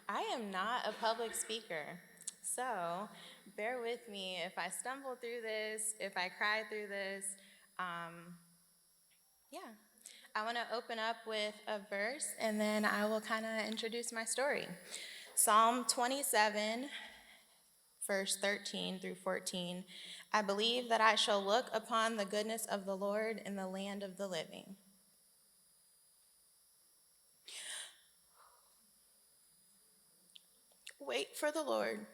I am not a public speaker, so bear with me if I stumble through this, if I cry through this. Um, yeah, I want to open up with a verse and then I will kind of introduce my story. Psalm 27, verse 13 through 14. I believe that I shall look upon the goodness of the Lord in the land of the living. Wait for the Lord.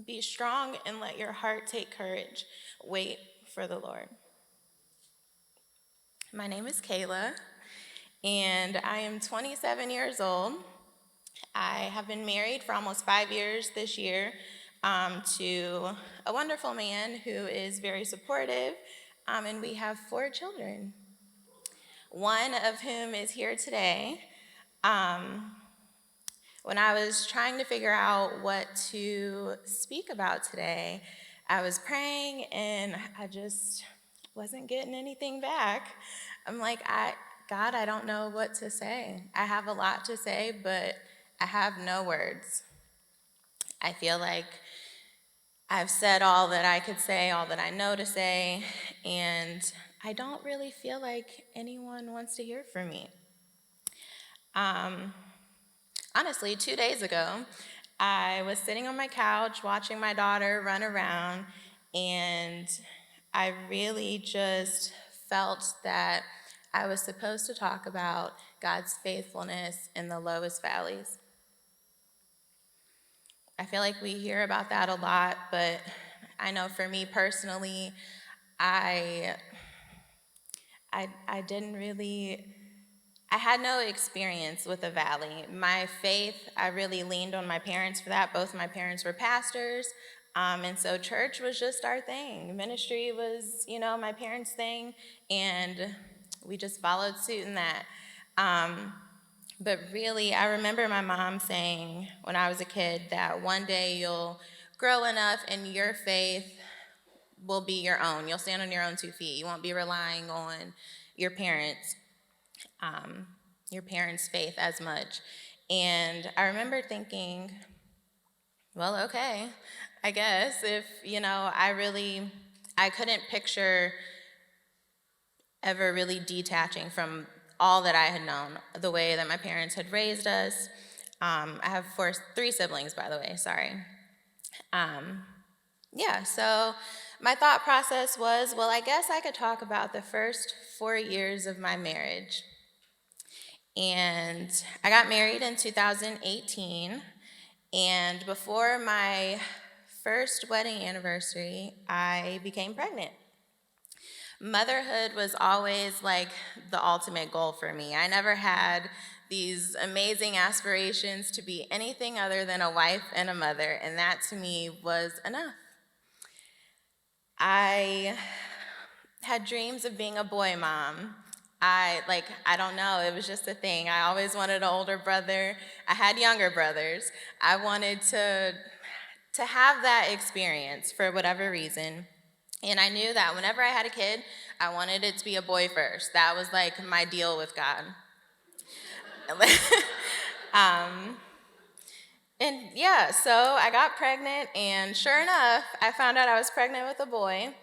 Be strong and let your heart take courage. Wait for the Lord. My name is Kayla, and I am 27 years old. I have been married for almost 5 years this year to a wonderful man who is very supportive, and we have 4 children, one of whom is here today. Um, when I was trying to figure out what to speak about today, I was praying and I just wasn't getting anything back. I'm like, God, I don't know what to say. I have a lot to say, but I have no words. I feel like I've said all that I could say, all that I know to say, and I don't really feel like anyone wants to hear from me. Um, Honestly, 2 days ago, I was sitting on my couch watching my daughter run around, and I really just felt that I was supposed to talk about God's faithfulness in the lowest valleys. I feel like we hear about that a lot, but I know for me personally, I I didn't really I had no experience with a valley. My faith, I really leaned on my parents for that. Both my parents were pastors, and so church was just our thing. Ministry was, my parents' thing, and we just followed suit in that. Um, but really, I remember my mom saying when I was a kid that one day you'll grow enough and your faith will be your own. You'll stand on your own 2 feet. You won't be relying on your parents um, your parents' faith as much. And I remember thinking, well, okay, I guess if, I couldn't picture ever really detaching from all that I had known, the way that my parents had raised us. I have 3 siblings, by the way, sorry. Um, yeah, so my thought process was, well, I guess I could talk about the first 4 years of my marriage. And I got married in 2018, and before my first wedding anniversary, I became pregnant. Motherhood was always like the ultimate goal for me. I never had these amazing aspirations to be anything other than a wife and a mother, and that to me was enough. I had dreams of being a boy mom. I don't know, it was just a thing. I always wanted an older brother. I had younger brothers. I wanted to have that experience for whatever reason. And I knew that whenever I had a kid, I wanted it to be a boy first. That was like my deal with God. um, and yeah, so I got pregnant, and sure enough, I found out I was pregnant with a boy.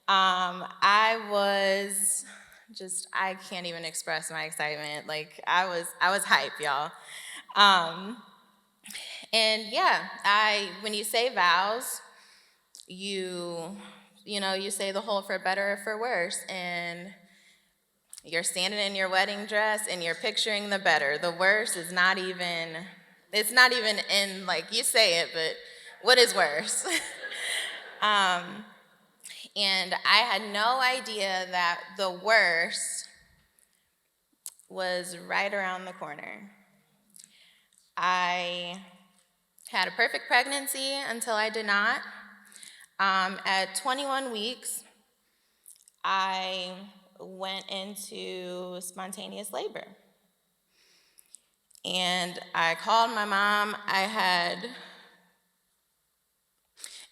I was I can't even express my excitement. Like I was hype, y'all. Um, and yeah, when you say vows, you say the whole for better or for worse, and you're standing in your wedding dress and you're picturing the better. The worse is not even, it's not even in, like, you say it, but what is worse? um, And I had no idea that the worst was right around the corner. I had a perfect pregnancy until I did not. At 21 weeks, I went into spontaneous labor. And I called my mom.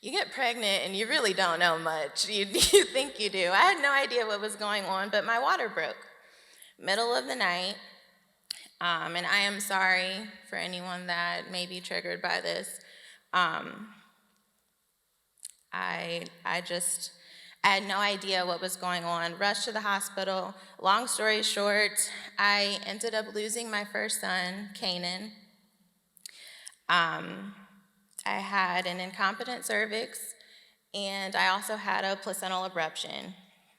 You get pregnant and you really don't know much. You think you do. I had no idea what was going on, but my water broke. Middle of the night, And I am sorry for anyone that may be triggered by this. I had no idea what was going on. Rushed to the hospital. Long story short, I ended up losing my first son, Canaan. I had an incompetent cervix, and I also had a placental abruption.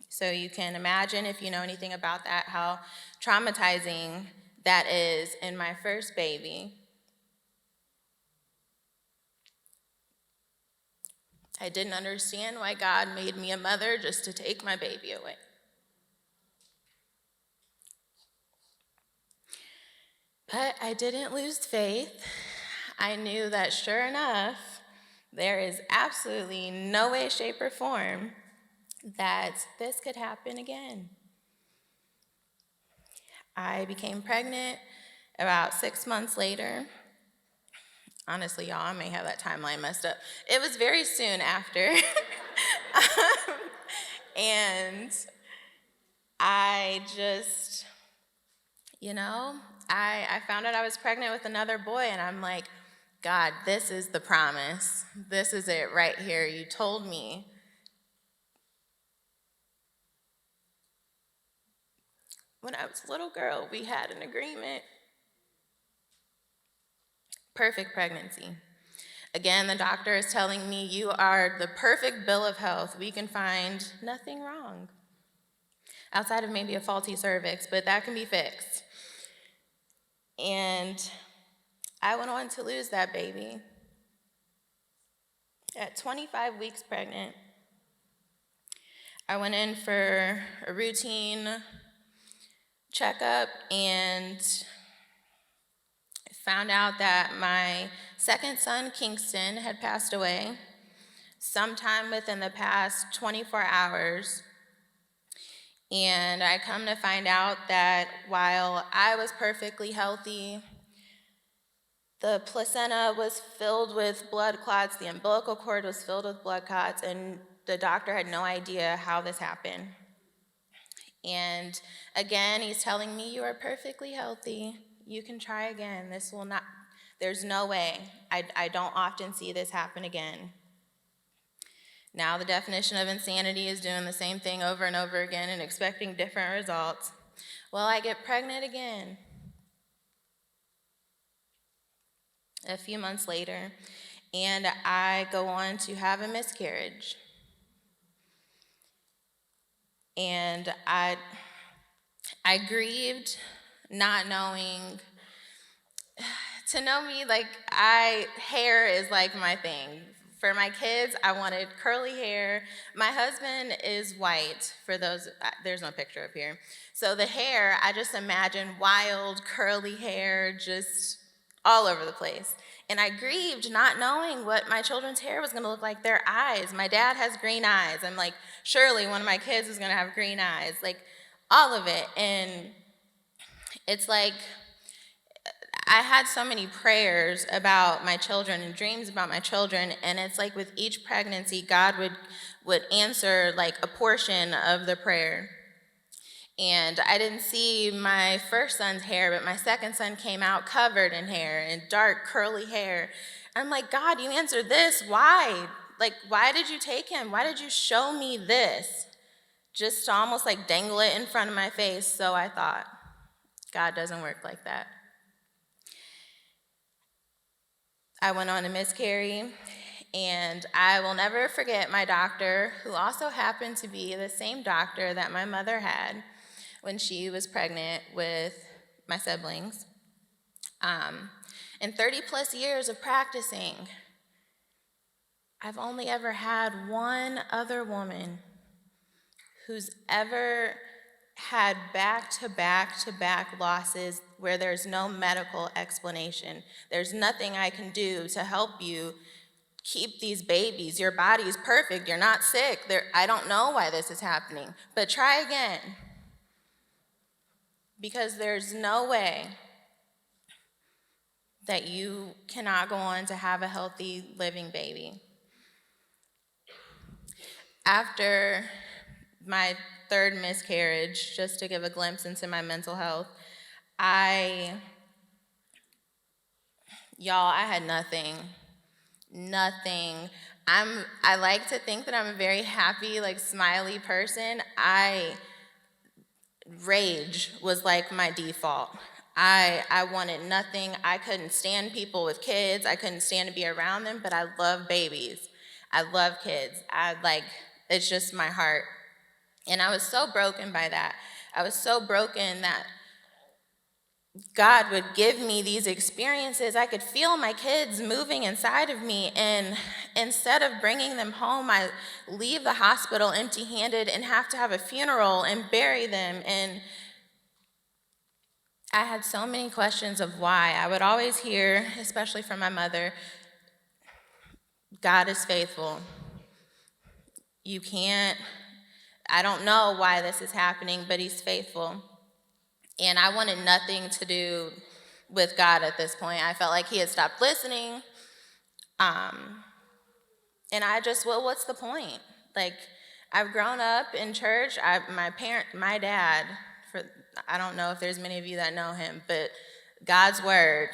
So you can imagine, if you know anything about that, how traumatizing that is in my first baby. I didn't understand why God made me a mother just to take my baby away. But I didn't lose faith. I knew that sure enough, there is absolutely no way, shape, or form that this could happen again. I became pregnant about 6 months later. Honestly, y'all, I may have that timeline messed up. It was very soon after. And I just, I found out I was pregnant with another boy, and I'm like, God, this is the promise. This is it right here. You told me. When I was a little girl, we had an agreement. Perfect pregnancy. Again, the doctor is telling me you are the perfect bill of health. We can find nothing wrong. Outside of maybe a faulty cervix, but that can be fixed. And I went on to lose that baby. At 25 weeks pregnant, I went in for a routine checkup and found out that my second son, Kingston, had passed away sometime within the past 24 hours. And I come to find out that while I was perfectly healthy, the placenta was filled with blood clots, the umbilical cord was filled with blood clots, and the doctor had no idea how this happened. And again, he's telling me, you are perfectly healthy. You can try again. There's no way. I don't often see this happen again. Now the definition of insanity is doing the same thing over and over again and expecting different results. Well, I get pregnant again. A few months later, and I go on to have a miscarriage. And I grieved, not knowing. To know me, hair is like my thing. For my kids, I wanted curly hair. My husband is white, for those, there's no picture up here. So the hair, I just imagine wild, curly hair, just all over the place. And I grieved not knowing what my children's hair was gonna look like, their eyes. My dad has green eyes. I'm like, surely one of my kids is gonna have green eyes, like all of it. And it's like, I had so many prayers about my children and dreams about my children, and it's like with each pregnancy, God would answer like a portion of the prayer. And I didn't see my first son's hair, but my second son came out covered in hair and dark curly hair. I'm like, God, you answered this. Why? Like, why did you take him? Why did you show me this? Just to almost like dangle it in front of my face. So I thought, God doesn't work like that. I went on to miscarry, and I will never forget my doctor, who also happened to be the same doctor that my mother had when she was pregnant with my siblings. In 30 plus years of practicing, I've only ever had one other woman who's ever had back-to-back losses where there's no medical explanation. There's nothing I can do to help you keep these babies. Your body's perfect. You're not sick. I don't know why this is happening, but try again. Because there's no way that you cannot go on to have a healthy, living baby. After my third miscarriage, just to give a glimpse into my mental health, I Y'all, I had nothing. Nothing. I like to think that I'm a very happy, like smiley person. Rage was like my default. I wanted nothing. I couldn't stand people with kids. I couldn't stand to be around them, but I love babies. I love kids. It's just my heart. And I was so broken by that. I was so broken that God would give me these experiences. I could feel my kids moving inside of me, and instead of bringing them home, I leave the hospital empty-handed and have to have a funeral and bury them. And I had so many questions of why. I would always hear, especially from my mother, God is faithful. You can't, I don't know why this is happening, but he's faithful. And I wanted nothing to do with God at this point. I felt like he had stopped listening. And what's the point? Like, I've grown up in church. My dad, I don't know if there's many of you that know him, but God's word,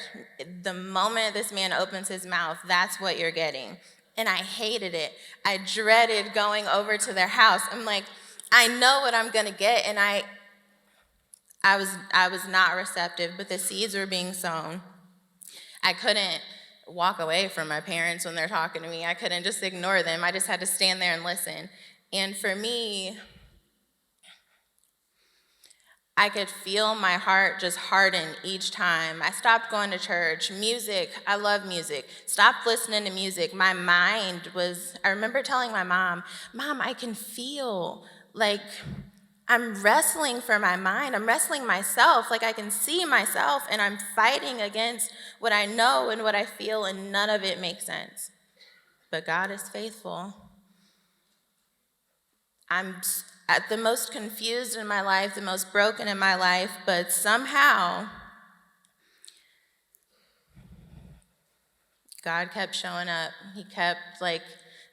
the moment this man opens his mouth, that's what you're getting. And I hated it. I dreaded going over to their house. I'm like, I know what I'm gonna get, and I was not receptive, but the seeds were being sown. I couldn't walk away from my parents when they're talking to me. I couldn't just ignore them. I just had to stand there and listen. And for me, I could feel my heart just harden each time. I stopped going to church. Music, I love music. Stopped listening to music. My mind I remember telling my mom, I can feel like I'm wrestling for my mind. I'm wrestling myself. Like I can see myself, and I'm fighting against what I know and what I feel, and none of it makes sense. But God is faithful. I'm at the most confused in my life, the most broken in my life, but somehow God kept showing up. He kept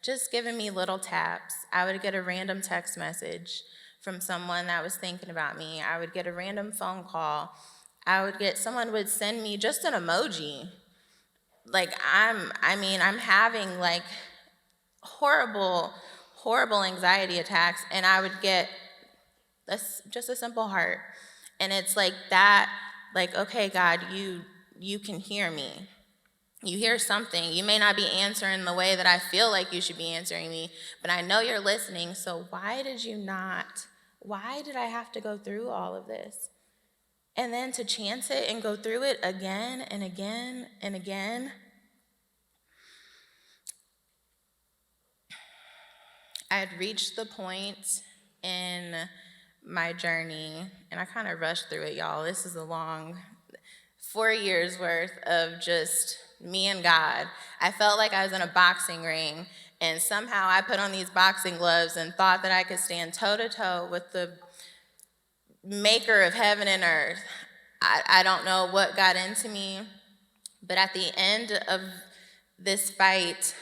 just giving me little taps. I would get a random text message from someone that was thinking about me. I would get a random phone call. Someone would send me just an emoji. I'm having horrible, horrible anxiety attacks, and I would get just a simple heart. And it's like that, okay, God, you can hear me. You hear something. You may not be answering the way that I feel like you should be answering me, but I know you're listening, so why did I have to go through all of this? And then to chance it and go through it again and again and again. I had reached the point in my journey, and I kind of rushed through it, y'all. This is a long 4 years worth of just me and God. I felt like I was in a boxing ring, and somehow I put on these boxing gloves and thought that I could stand toe-to-toe with the maker of heaven and earth. I don't know what got into me, but at the end of this fight,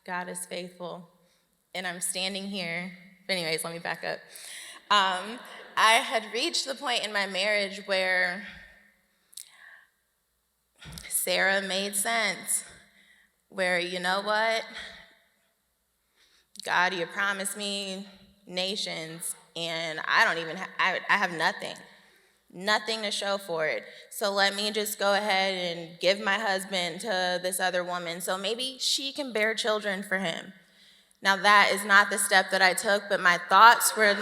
God is faithful, and I'm standing here. Anyways, let me back up. I had reached the point in my marriage where Sarah made sense, where, you know what, God, you promised me nations, and I have nothing to show for it. So let me just go ahead and give my husband to this other woman so maybe she can bear children for him. Now that is not the step that I took, but my thoughts were,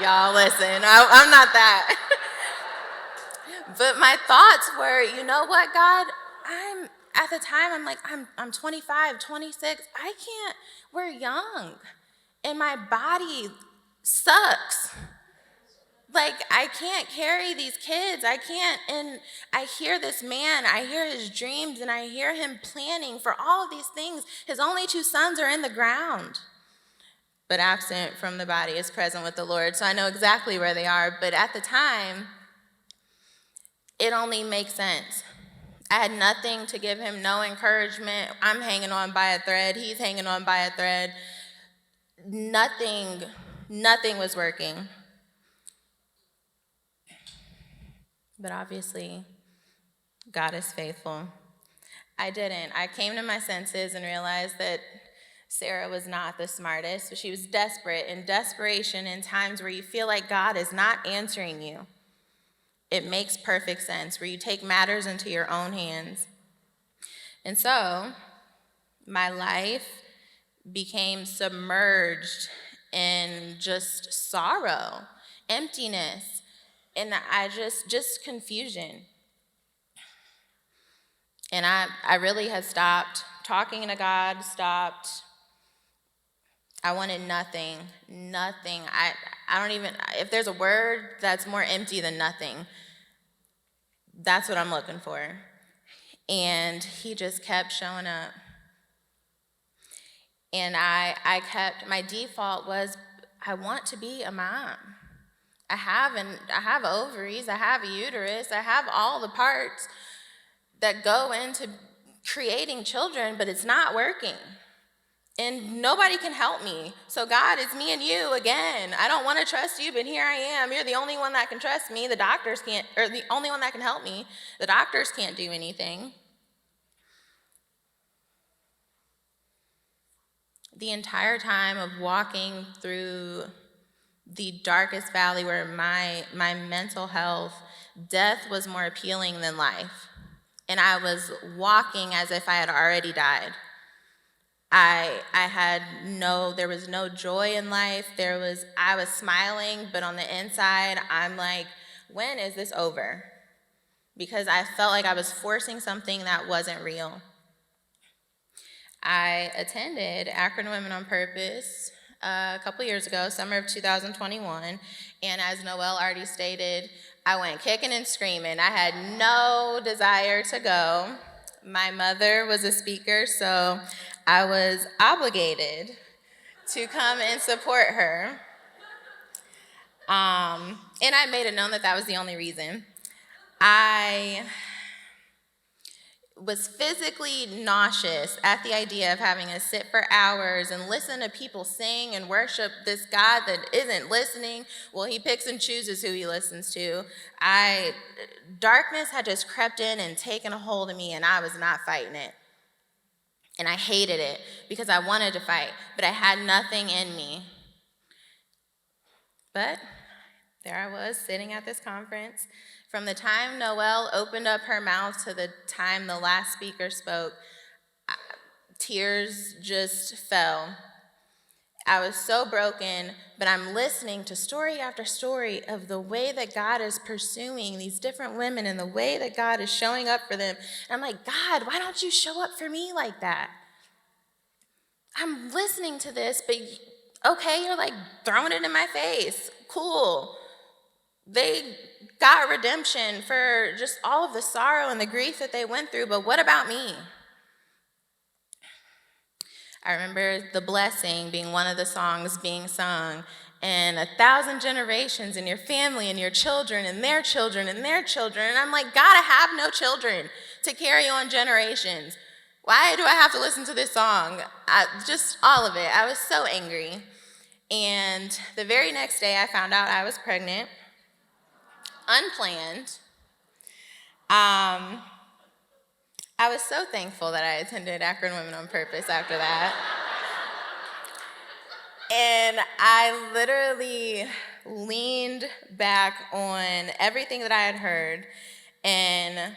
y'all listen, I'm not that. But my thoughts were, you know what, God, at the time, I'm 25, 26, we're young, and my body sucks. I can't carry these kids, and I hear this man, I hear his dreams, and I hear him planning for all of these things. His only 2 sons are in the ground, but absent from the body is present with the Lord, so I know exactly where they are, but at the time, it only makes sense. I had nothing to give him, no encouragement. I'm hanging on by a thread. He's hanging on by a thread. Nothing was working. But obviously, God is faithful. I didn't. I came to my senses and realized that Sarah was not the smartest, but she was desperate. And desperation in times where you feel like God is not answering you, it makes perfect sense, where you take matters into your own hands. And so my life became submerged in just sorrow, emptiness, and just confusion. And I really had stopped talking to God, I wanted nothing. I don't even, if there's a word that's more empty than nothing, that's what I'm looking for. And he just kept showing up. And my default was, I want to be a mom. I have ovaries, I have a uterus, I have all the parts that go into creating children, but it's not working. And nobody can help me. So God, it's me and you again. I don't want to trust you, but here I am. You're the only one that can trust me. The doctors can't, or the only one that can help me. The doctors can't do anything. The entire time of walking through the darkest valley where my mental health, death was more appealing than life. And I was walking as if I had already died. There was no joy in life. I was smiling, but on the inside, I'm like, when is this over? Because I felt like I was forcing something that wasn't real. I attended Akron Women on Purpose a couple years ago, summer of 2021, and as Noelle already stated, I went kicking and screaming. I had no desire to go. My mother was a speaker, so I was obligated to come and support her. And I made it known that that was the only reason. I was physically nauseous at the idea of having to sit for hours and listen to people sing and worship this God that isn't listening. Well, he picks and chooses who he listens to. Darkness had just crept in and taken a hold of me, and I was not fighting it. And I hated it because I wanted to fight, but I had nothing in me. But there I was sitting at this conference. From the time Noelle opened up her mouth to the time the last speaker spoke, tears just fell. I was so broken, but I'm listening to story after story of the way that God is pursuing these different women and the way that God is showing up for them. And I'm like, God, why don't you show up for me like that? I'm listening to this, but okay, you're like throwing it in my face. Cool. They got redemption for just all of the sorrow and the grief that they went through, but what about me? I remember The Blessing being one of the songs being sung, and 1,000 generations in your family and your children and their children and their children. And I'm like, God, I have no children to carry on generations. Why do I have to listen to this song? Just all of it. I was so angry. And the very next day, I found out I was pregnant, unplanned. I was so thankful that I attended Akron Women on Purpose after that. And I literally leaned back on everything that I had heard, and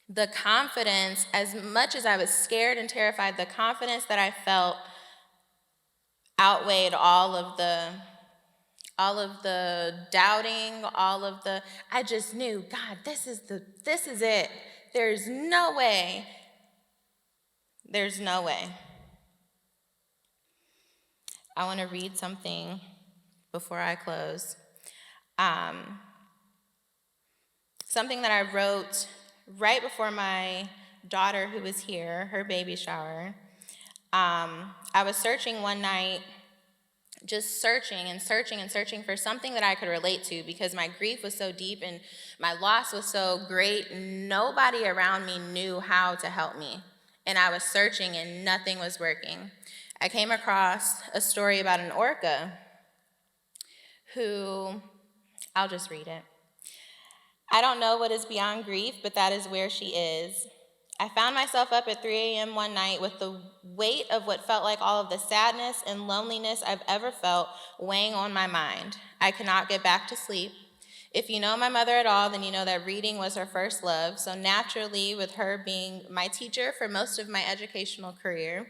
the confidence, as much as I was scared and terrified, the confidence that I felt outweighed all of the doubting, I just knew, God, this is it. There's no way. I want to read something before I close. Something that I wrote right before my daughter, who was here, her baby shower. I was searching one night, just searching for something that I could relate to, because my grief was so deep and my loss was so great. Nobody around me knew how to help me. And I was searching and nothing was working. I came across a story about an orca who, I'll just read it. I don't know what is beyond grief, but that is where she is. I found myself up at 3 a.m. one night with the weight of what felt like all of the sadness and loneliness I've ever felt weighing on my mind. I could not get back to sleep. If you know my mother at all, then you know that reading was her first love. So naturally, with her being my teacher for most of my educational career,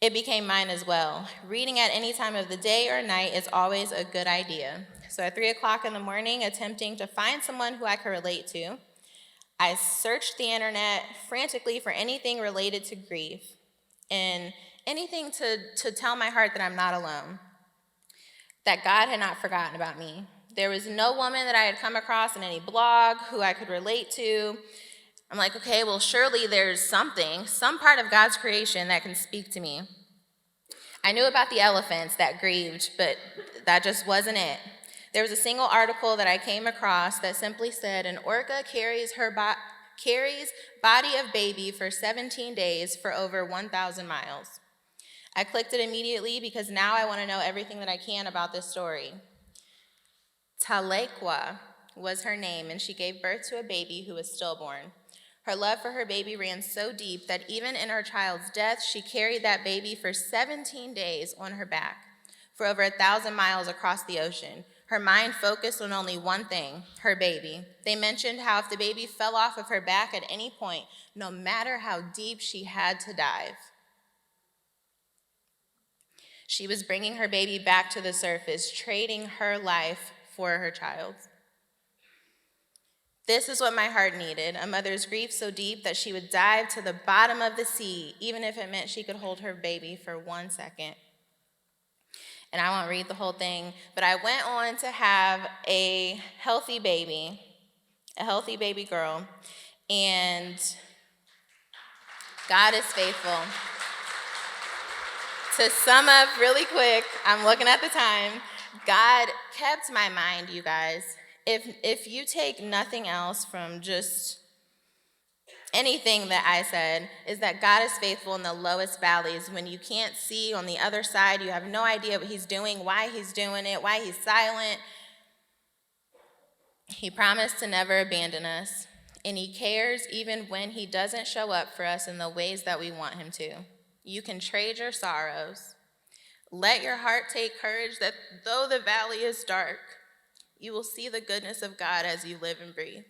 it became mine as well. Reading at any time of the day or night is always a good idea. So at 3 o'clock in the morning, attempting to find someone who I could relate to, I searched the internet frantically for anything related to grief and anything to tell my heart that I'm not alone, that God had not forgotten about me. There was no woman that I had come across in any blog who I could relate to. I'm like, okay, well, surely there's something, some part of God's creation that can speak to me. I knew about the elephants that grieved, but that just wasn't it. There was a single article that I came across that simply said, an orca carries body of baby for 17 days for over 1,000 miles. I clicked it immediately because now I want to know everything that I can about this story. Talekwa was her name, and she gave birth to a baby who was stillborn. Her love for her baby ran so deep that even in her child's death, she carried that baby for 17 days on her back, for over 1,000 miles across the ocean. Her mind focused on only one thing, her baby. They mentioned how if the baby fell off of her back at any point, no matter how deep she had to dive, she was bringing her baby back to the surface, trading her life for her child. This is what my heart needed, a mother's grief so deep that she would dive to the bottom of the sea, even if it meant she could hold her baby for 1 second. And I won't read the whole thing, but I went on to have a healthy baby girl, and God is faithful. To sum up really quick, I'm looking at the time, God kept my mind, you guys. If you take nothing else from just anything that I said, is that God is faithful in the lowest valleys. When you can't see on the other side, you have no idea what he's doing, why he's doing it, why he's silent. He promised to never abandon us, and he cares even when he doesn't show up for us in the ways that we want him to. You can trade your sorrows. Let your heart take courage that though the valley is dark, you will see the goodness of God as you live and breathe.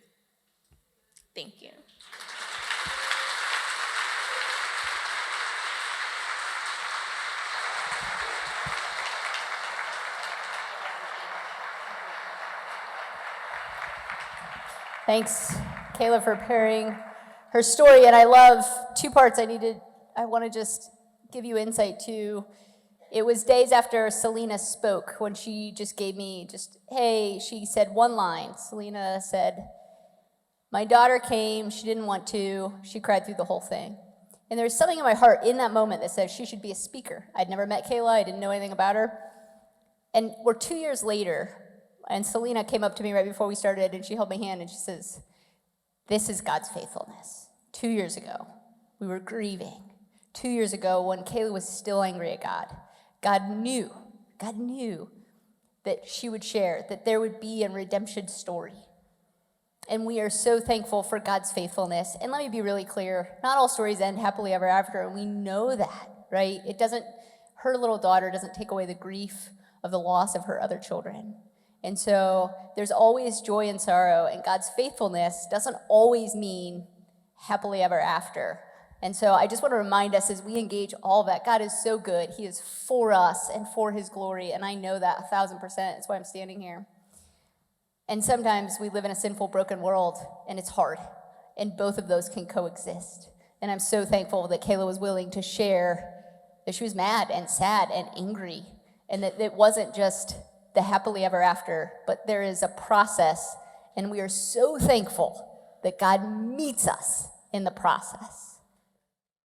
Thank you. Thanks, Kayla, for sharing her story. And I love two parts I want to just give you insight to. It was days after Selena spoke when she just gave me hey, she said one line. Selena said, my daughter came, she didn't want to, she cried through the whole thing. And there was something in my heart in that moment that said she should be a speaker. I'd never met Kayla, I didn't know anything about her. And we're 2 years later, and Selena came up to me right before we started, and she held my hand, and she says, this is God's faithfulness. 2 years ago, we were grieving. 2 years ago, when Kayla was still angry at God, God knew that she would share, that there would be a redemption story. And we are so thankful for God's faithfulness. And let me be really clear, not all stories end happily ever after, and we know that, right? Her little daughter doesn't take away the grief of the loss of her other children. And so there's always joy and sorrow, and God's faithfulness doesn't always mean happily ever after. And so I just want to remind us as we engage all of that, God is so good. He is for us and for his glory, and I know that 1,000%. That's why I'm standing here. And sometimes we live in a sinful, broken world, and it's hard, and both of those can coexist. And I'm so thankful that Kayla was willing to share that she was mad and sad and angry, and that it wasn't just the happily ever after, but there is a process, and we are so thankful that God meets us in the process.